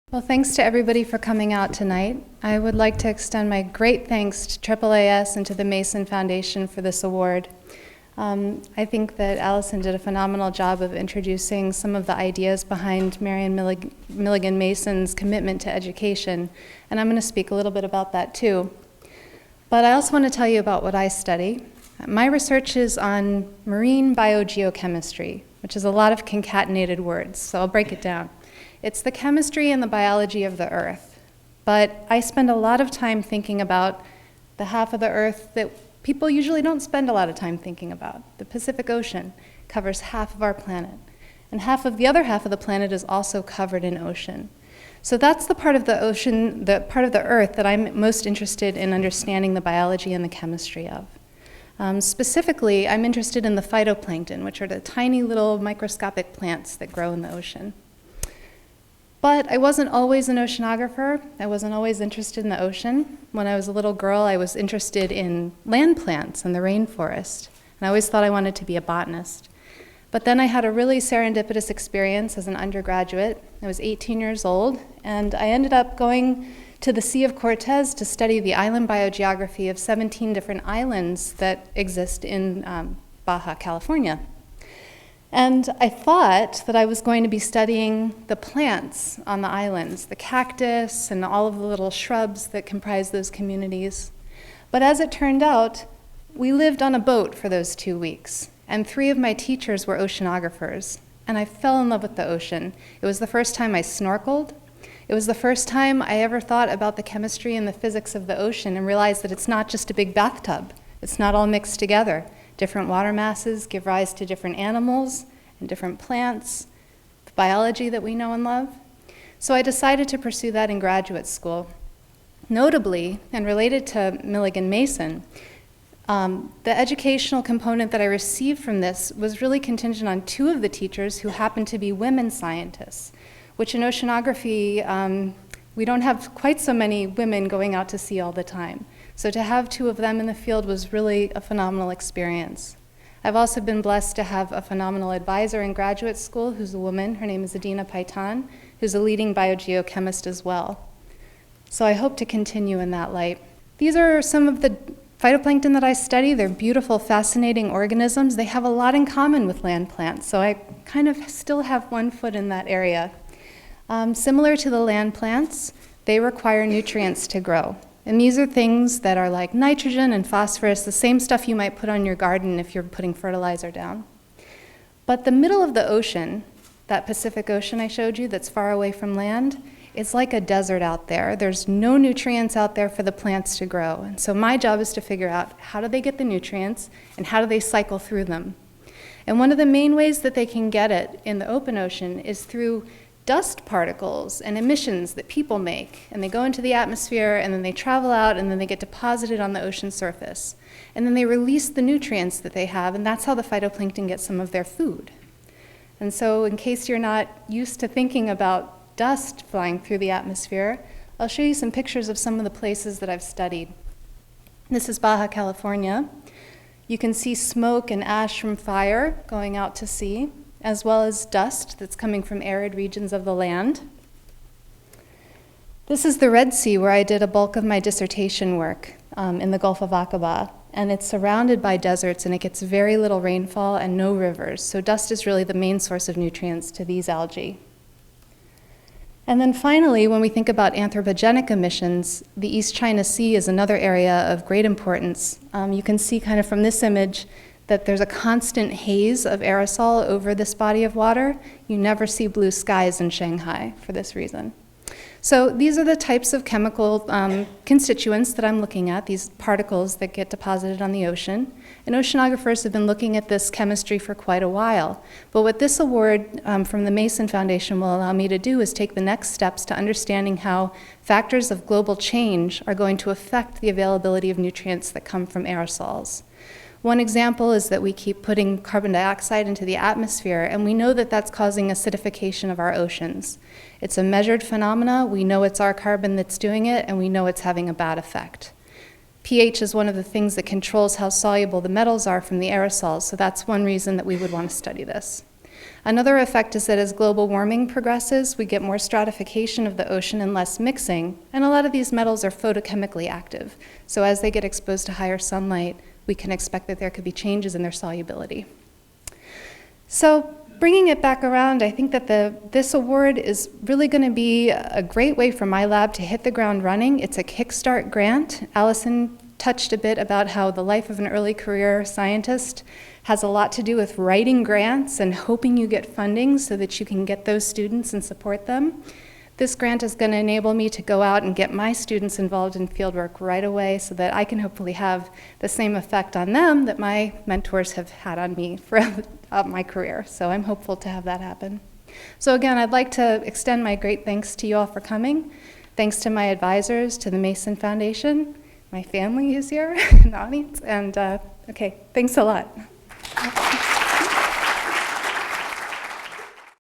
Well, thanks to everybody for coming out tonight. I would like to extend my great thanks to AAAS and to the Mason Foundation for this award. I think that Allison did a phenomenal job of introducing some of the ideas behind Marion Milligan Mason's commitment to education, and I'm going to speak a little bit about that too. But I also want to tell you about what I study. My research is on marine biogeochemistry, which is a lot of concatenated words, so I'll break it down. It's the chemistry and the biology of the Earth, but I spend a lot of time thinking about the half of the Earth that people usually don't spend a lot of time thinking about. The Pacific Ocean covers half of our planet, and the other half of the planet is also covered in ocean. So that's the part of the ocean, the part of the Earth that I'm most interested in understanding the biology and the chemistry of. Specifically, I'm interested in the phytoplankton, which are the tiny little microscopic plants that grow in the ocean. But I wasn't always an oceanographer. I wasn't always interested in the ocean. When I was a little girl, I was interested in land plants and the rainforest. And I always thought I wanted to be a botanist. But then I had a really serendipitous experience as an undergraduate. I was 18 years old, and I ended up going to the Sea of Cortez to study the island biogeography of 17 different islands that exist in Baja California. And I thought that I was going to be studying the plants on the islands, the cactus and all of the little shrubs that comprise those communities. But as it turned out, we lived on a boat for those 2 weeks, and 3 of my teachers were oceanographers, and I fell in love with the ocean. It was the first time I snorkeled. It was the first time I ever thought about the chemistry and the physics of the ocean and realized that it's not just a big bathtub. It's not all mixed together. Different water masses give rise to different animals and different plants, the biology that we know and love. So I decided to pursue that in graduate school. Notably, and related to Milligan Mason, the educational component that I received from this was really contingent on 2 of the teachers who happened to be women scientists, which in oceanography, we don't have quite so many women going out to sea all the time. So to have 2 of them in the field was really a phenomenal experience. I've also been blessed to have a phenomenal advisor in graduate school who's a woman. Her name is Adina Paitan, who's a leading biogeochemist as well. So I hope to continue in that light. These are some of the phytoplankton that I study. They're beautiful, fascinating organisms. They have a lot in common with land plants, so I kind of still have one foot in that area. Similar to the land plants, they require nutrients to grow. And these are things that are like nitrogen and phosphorus, the same stuff you might put on your garden if you're putting fertilizer down. But the middle of the ocean, that Pacific Ocean I showed you that's far away from land, it's like a desert out there. There's no nutrients out there for the plants to grow. And so my job is to figure out how do they get the nutrients and how do they cycle through them. And one of the main ways that they can get it in the open ocean is through dust particles and emissions that people make, and they go into the atmosphere and then they travel out and then they get deposited on the ocean surface. And then they release the nutrients that they have, and that's how the phytoplankton get some of their food. And so in case you're not used to thinking about dust flying through the atmosphere, I'll show you some pictures of some of the places that I've studied. This is Baja California. You can see smoke and ash from fire going out to sea, as well as dust that's coming from arid regions of the land. This is the Red Sea, where I did a bulk of my dissertation work in the Gulf of Aqaba, and it's surrounded by deserts, and it gets very little rainfall and no rivers, so dust is really the main source of nutrients to these algae. And then finally, when we think about anthropogenic emissions, the East China Sea is another area of great importance. You can see kind of from this image that there's a constant haze of aerosol over this body of water. You never see blue skies in Shanghai for this reason. So these are the types of chemical constituents that I'm looking at, these particles that get deposited on the ocean. And oceanographers have been looking at this chemistry for quite a while. But what this award from the Mason Foundation will allow me to do is take the next steps to understanding how factors of global change are going to affect the availability of nutrients that come from aerosols. One example is that we keep putting carbon dioxide into the atmosphere, and we know that that's causing acidification of our oceans. It's a measured phenomena. We know it's our carbon that's doing it, and we know it's having a bad effect. pH is one of the things that controls how soluble the metals are from the aerosols, so that's one reason that we would want to study this. Another effect is that as global warming progresses, we get more stratification of the ocean and less mixing, and a lot of these metals are photochemically active. So as they get exposed to higher sunlight, we can expect that there could be changes in their solubility. So bringing it back around, I think that this award is really going to be a great way for my lab to hit the ground running. It's a Kickstart grant. Allison touched a bit about how the life of an early career scientist has a lot to do with writing grants and hoping you get funding so that you can get those students and support them. This grant is going to enable me to go out and get my students involved in fieldwork right away so that I can hopefully have the same effect on them that my mentors have had on me throughout my career. So I'm hopeful to have that happen. So again, I'd like to extend my great thanks to you all for coming. Thanks to my advisors, to the Mason Foundation, my family who's here in the audience, and okay, thanks a lot.